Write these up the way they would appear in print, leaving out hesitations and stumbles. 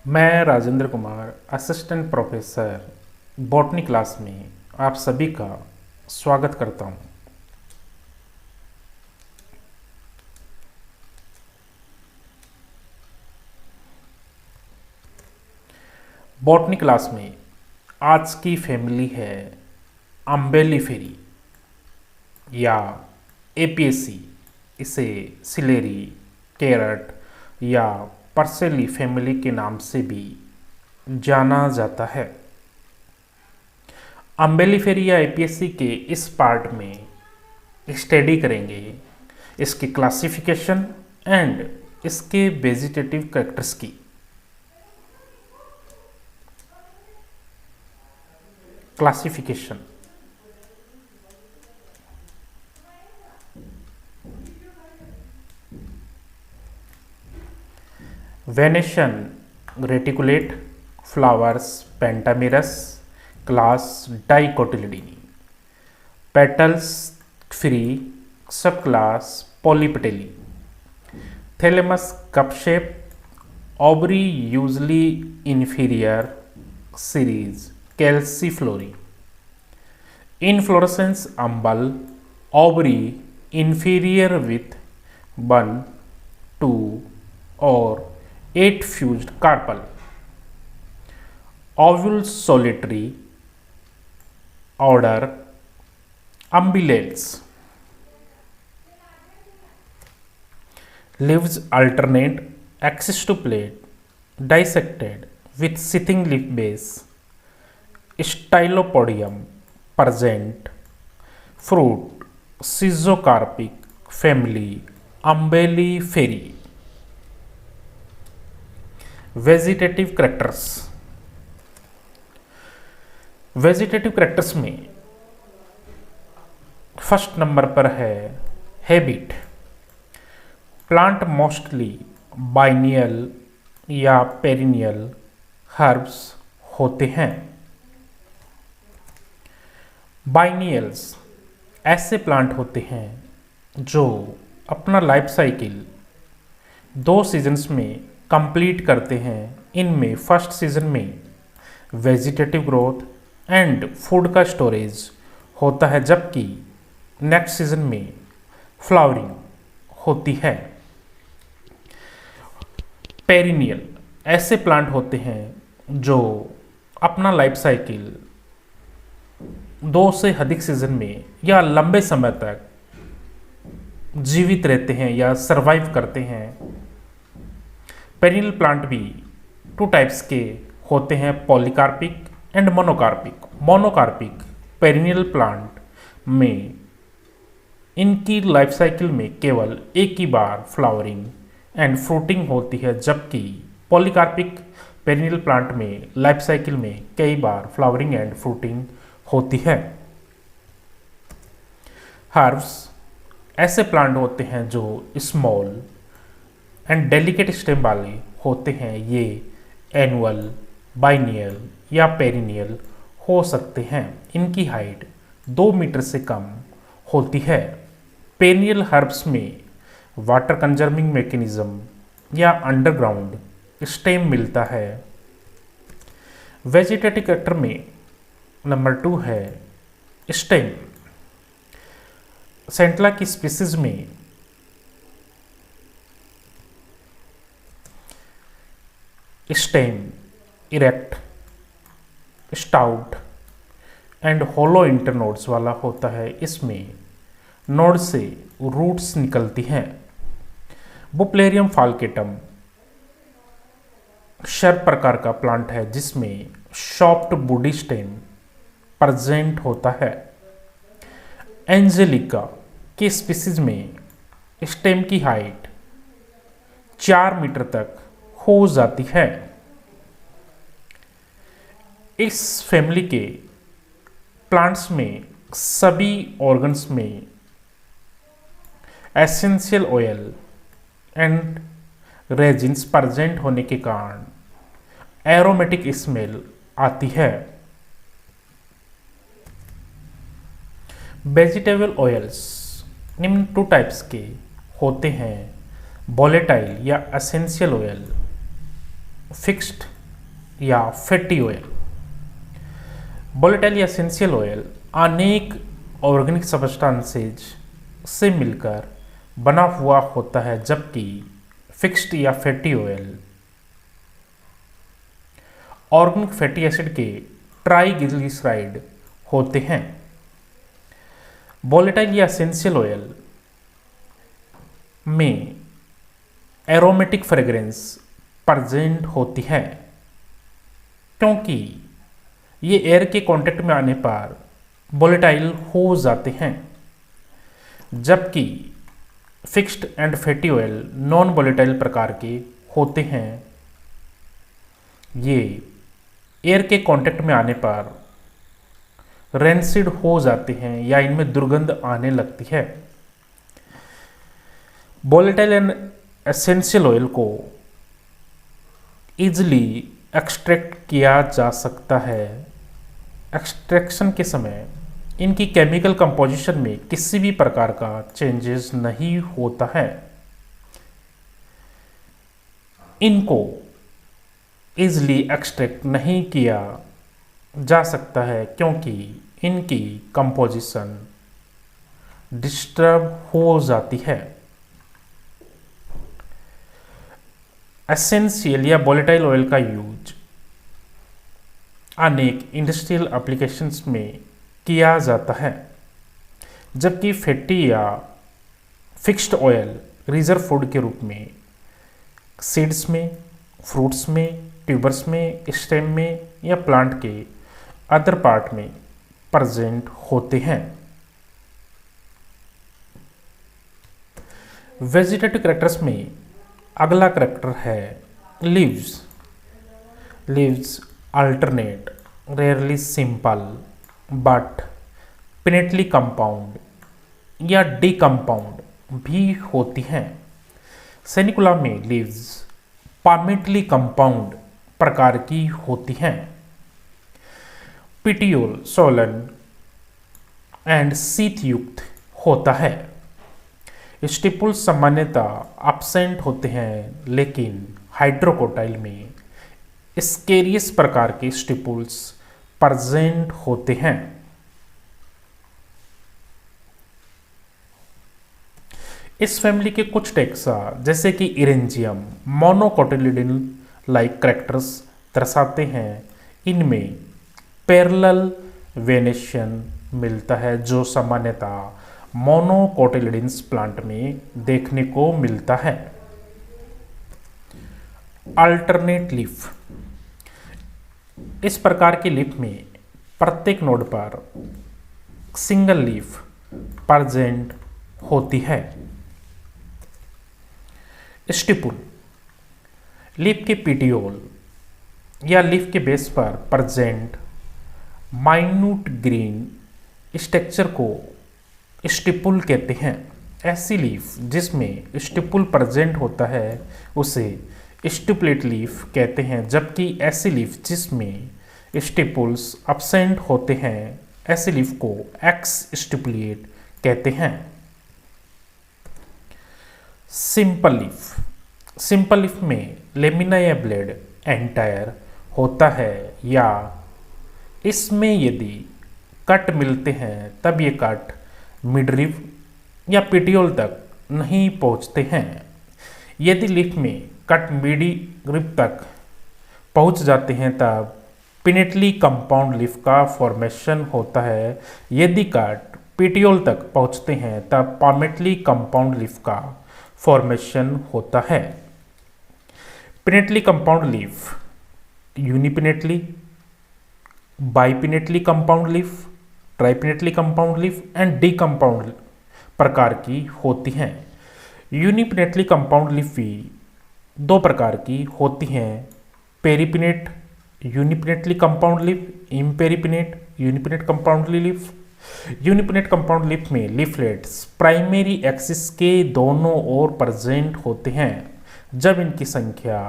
मैं Rajendra Kumar assistant professor botany class में आप सभी का स्वागत करता हूं। बॉटनी क्लास में आज की फैमिली है अम्बेलिफेरी या एपियेसी। इसे सिलेरी, कैरट या परसेली फैमिली के नाम से भी जाना जाता है। अम्बेलिफेरी या एपियेसी के इस पार्ट में स्टडी करेंगे इसकी क्लासिफिकेशन एंड इसके वेजिटेटिव कैरेक्टर्स की। Classification venation reticulate, flowers pentamerous, class dicotyledonae, petals free, sub class polypetalae, thalamus cup shape, ovary usually inferior series calyciflorae, inflorescence umbel, ovary inferior with 1, 2 or 8 fused carpel, ovule solitary, order Umbellales, leaves alternate, axis to plate, dissected with sheathing leaf base, stylopodium present, fruit schizocarpic family Umbelliferae. Vegetative characters. Vegetative characters में first number पर है habit. Plant mostly biennial या perennial herbs होते हैं। Biennials ऐसे plant होते हैं जो अपना लाइफ साइकिल 2 सीजन्स में कंप्लीट करते हैं। इनमें फर्स्ट सीजन में वेजिटेटिव ग्रोथ एंड फूड का स्टोरेज होता है, जबकि नेक्स्ट सीजन में फ्लावरिंग होती है। पेरिनियल ऐसे प्लांट होते हैं जो अपना लाइफ साइकिल 2 से अधिक सीजन में या लंबे समय तक जीवित रहते हैं या सरवाइव करते हैं। पेरिनियल प्लांट भी 2 टाइप्स के होते हैं, polycarpic and monocarpic. Monocarpic perennial plant में इनकी लाइफ साइकिल में केवल एक ही बार फ्लावरिंग एंड फ्रूटिंग होती है, जबकि पॉलीकार्पिक पेरिनियल प्लांट में लाइफ साइकिल में कई बार फ्लावरिंग एंड फ्रूटिंग होती है। हर्ब्स ऐसे प्लांट होते हैं जो स्मॉल एंड डेलिकेट स्टेम वाले होते हैं। ये एनुअल, बाइनियल या पेरिनियल हो सकते हैं। इनकी हाइट 2 मीटर से कम होती है। पेरिनियल हर्ब्स में वाटर कंजर्विंग मैकेनिज्म या अंडरग्राउंड स्टेम मिलता है। वेजिटेटिव कैरेक्टर में नंबर 2 है स्टेम। सेंटला की स्पीसीज में stem erect, stout and hollow internodes वाला होता है। इसमें नोड से रूट्स निकलती हैं। बुप्लेरियम फाल्केटम शर प्रकार का प्लांट है जिसमें सॉफ्ट बूडी स्टेम प्रेजेंट होता है। एंजेलिका के स्पीसीज में स्टेम की हाइट 4 मीटर तक हो जाती है। इस फैमिली के प्लांट्स में सभी ऑर्गन्स में essential oil and resins present होने के कारण एरोमेटिक स्मेल आती है। वेजिटेबल ऑयल्स निम्न 2 टाइप्स के होते हैं, वोलेटाइल या एसेंशियल ऑयल, फिक्स्ड या फैटी ऑयल। वोलेटाइल या एसेंशियल ऑयल अनेक ऑर्गेनिक सब्सटेंसेज से मिलकर बना हुआ होता है, जबकि फिक्स्ड या fatty oil organic fatty acid के ट्राइग्लिसराइड होते हैं। वोलेटाइल या एसेंशियल ऑयल में एरोमेटिक फ्रेग्रेंस प्रेजेंट होती है, क्योंकि ये एयर के कांटेक्ट में आने पर वोलेटाइल हो जाते हैं, जबकि fixed and fatty oil non volatile प्रकार के होते हैं। ये एयर के कांटेक्ट में आने पर रेंसिड हो जाते हैं या इनमें दुर्गंध आने लगती है। वोलेटाइल एंड एसेंशियल ऑयल को इजिली एक्सट्रैक्ट किया जा सकता है। एक्सट्रैक्शन के समय इनकी केमिकल कंपोजिशन में किसी भी प्रकार का चेंजेस नहीं होता है। इनको इजिली एक्सट्रैक्ट नहीं किया जा सकता है, क्योंकि इनकी कंपोजिशन डिस्टर्ब हो जाती है। एसेंशियल या वोलेटाइल ऑयल का यूज अनेक इंडस्ट्रियल एप्लीकेशंस में किया जाता है, जबकि फैटी या फिक्स्ड ऑयल रिजर्व फूड के रूप में सीड्स में, फ्रूट्स में, ट्यूबर्स में, स्टेम में या प्लांट के अदर पार्ट में प्रेजेंट होते हैं। वेजिटेटिव कैरेक्टर्स में अगला कैरेक्टर है leaves. Leaves alternate, rarely simple but pinnately compound या डीकंपाउंड भी होती हैं। सेनिकुला में लीव्स पामेटली कंपाउंड प्रकार की होती हैं। पिटियोल सोलन एंड सीथ युक्त होता है। स्टिपुल्स सामान्यतः एब्सेंट होते हैं, लेकिन हाइड्रोकोटाइल में स्केरियस प्रकार के स्टिपुल्स प्रेजेंट होते हैं। इस फैमिली के कुछ टेक्सा जैसे कि इरेंजियम मोनोकोटिलिडन लाइक कैरेक्टर्स दर्शाते हैं। इनमें पैरेलल वेनेशन मिलता है, जो सामान्यतः मोनोकोटिलिडन्स प्लांट में देखने को मिलता है। अल्टरनेट लीफ, इस प्रकार की लीफ में प्रत्येक नोड पर सिंगल लीफ प्रेजेंट होती है। स्टिपुल, लीफ के पिटियोल या लीफ के बेस पर प्रेजेंट माइन्यूट ग्रीन स्ट्रक्चर को स्टिपुल कहते हैं। ऐसी लीफ जिसमें स्टिपुल प्रेजेंट होता है उसे स्टिपुलेट लीफ कहते हैं, जबकि ऐसी लीफ जिसमें स्टिपुल्स एब्सेंट होते हैं ऐसी लीफ को एक्स स्टिपुलेट कहते हैं। सिंपल लीफ, सिंपल लीफ में लेमिना या ब्लेड एंटायर होता है, या इसमें यदि कट मिलते हैं तब ये कट मिडरिव या पिटियोल तक नहीं पहुंचते हैं। यदि लीफ में कट मिडरिव तक पहुंच जाते हैं तब पिनेटली कंपाउंड लीफ का फॉर्मेशन होता है। यदि कट पिटियोल तक पहुंचते हैं तब पामेटली कंपाउंड लीफ का फॉर्मेशन होता है। Pinnately compound leaf unipinnately, bipinnately compound leaf, tripinnately compound leaf and decompound प्रकार की होती हैं। यूनिपिनेटली कंपाउंड लीफ भी दो प्रकार की होती हैं, paripinnate unipinnately compound leaf, imparipinnate unipinnate compound leaf. Unipinnate compound leaf में लीफलेट्स प्राइमरी एक्सिस के दोनों ओर प्रेजेंट होते हैं। जब इनकी संख्या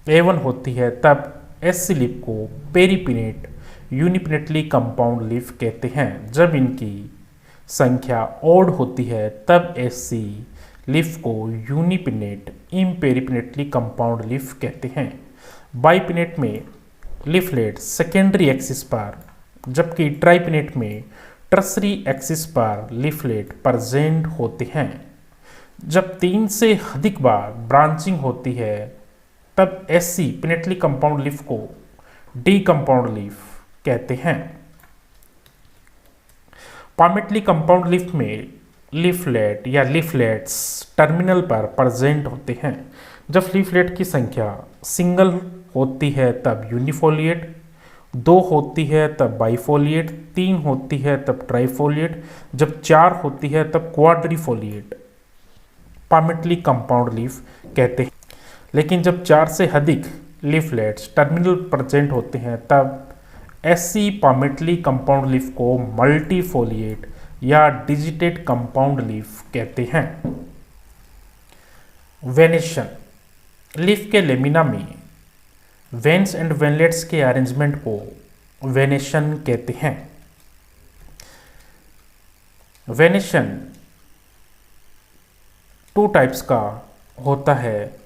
A1 होती है तब ऐसी लीफ को पेरिपिनेट यूनिपिनेटली कंपाउंड लीफ कहते हैं। जब इनकी संख्या ओड होती है तब ऐसी लीफ को यूनिपिनेट इम्पेरिपिनेटली कंपाउंड लीफ कहते हैं। बाइपिनेट में लीफलेट सेकेंडरी एक्सिस पर, जबकि ट्राइपिनेट में टर्सरी एक्सिस पर लीफलेट प्रेजेंट होते हैं। जब 3 से अधिक बार ब्रांचिंग होती है तब ऐसी पिनेटली कंपाउंड लीफ को डी कंपाउंड लीफ कहते हैं। पामेटली कंपाउंड लीफ में लीफलेट या लीफलेट्स टर्मिनल पर प्रेजेंट होते हैं। जब लीफलेट की संख्या सिंगल होती है तब यूनिफोलिएट, 2 होती है तब बाइफोलिएट, 3 होती है तब ट्राइफोलिएट, जब 4 होती है तब क्वाड्रिफोलिएट पामेटली कंपाउंड लीफ कहते हैं। लेकिन जब 4 से अधिक लीफलेट्स टर्मिनल प्रेजेंट होते हैं तब ऐसी पामेटली कंपाउंड लीफ को मल्टीफोलिएट या डिजिटेड कंपाउंड लीफ कहते हैं। वेनेशन, लीफ के लेमिना में वेन्स एंड वेनलेट्स के अरेंजमेंट को वेनेशन कहते हैं। वेनेशन 2 टाइप्स का होता है।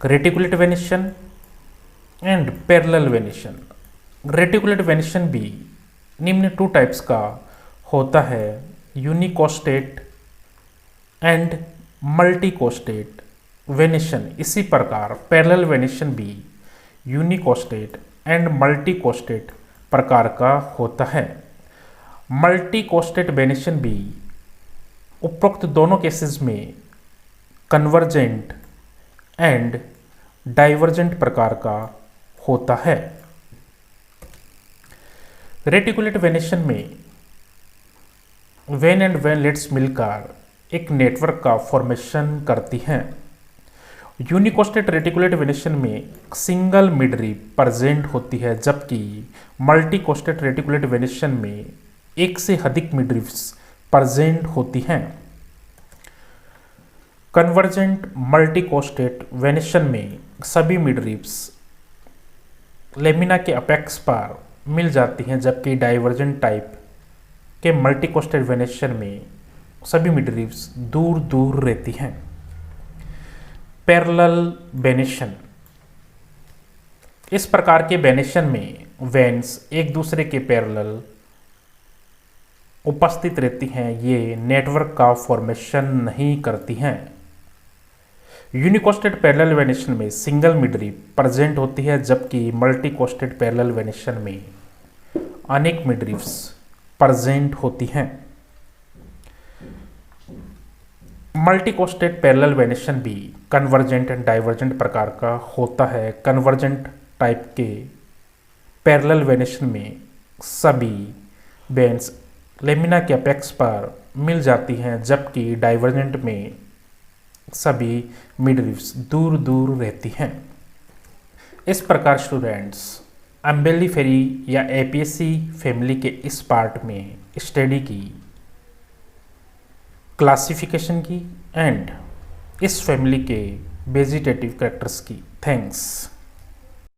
Reticulate venation and parallel venation. Reticulate venation भी निम्न 2 टाइप्स का होता है, यूनिकोस्टेट एंड मल्टीकोस्टेट वेनेशन। इसी प्रकार पैरेलल वेनेशन भी यूनिकोस्टेट एंड मल्टीकोस्टेट प्रकार का होता है। मल्टीकोस्टेट वेनेशन भी उपरोक्त दोनों केसेस में कन्वर्जेंट एंड डाइवर्जेंट प्रकार का होता है। रेटिकुलेट वेनेशन में वेन एंड वेनलेट्स मिलकर एक नेटवर्क का फॉर्मेशन करती हैं। यूनिकोस्टेट रेटिकुलेट वेनेशन में सिंगल मिडरिप प्रेजेंट होती है, जबकि मल्टीकोस्टेट रेटिकुलेट वेनेशन में 1 से अधिक मिडरिप्स प्रेजेंट होती हैं। कन्वर्जेंट मल्टीकोस्टेट वेनेशन में सभी मिडरिप्स लेमिना के अपेक्स पर मिल जाती हैं, जबकि डाइवर्जेंट टाइप के मल्टीकोस्टेट वेनेशन में सभी मिडरिप्स दूर दूर रहती हैं। पैरेलल वेनेशन, इस प्रकार के वेनेशन में वेन्स एक दूसरे के पैरेलल उपस्थित रहती हैं, ये नेटवर्क का फॉर्मेशन नहीं करती हैं। यूनिकोस्टेट पैरेलल वेनेशन में सिंगल मिडरिप प्रेजेंट होती है, जबकि मल्टीकोस्टेट पैरेलल वेनेशन में अनेक मिडरिप्स प्रेजेंट होती हैं। मल्टीकोस्टेट पैरेलल वेनेशन भी कन्वर्जेंट एंड डाइवर्जेंट प्रकार का होता है। कन्वर्जेंट टाइप के पैरेलल वेनेशन में सभी वेन्स लेमिना के अपेक्स पर मिल जाती हैं, जबकि डाइवर्जेंट में सभी मिडरिप्स दूर दूर रहती हैं। इस प्रकार स्टूडेंट्स अम्बेलिफेरी या एपियेसी फैमिली के इस पार्ट में स्टडी की, क्लासिफिकेशन की एंड इस फैमिली के वेजिटेटिव कैरेक्टर्स की। थैंक्स।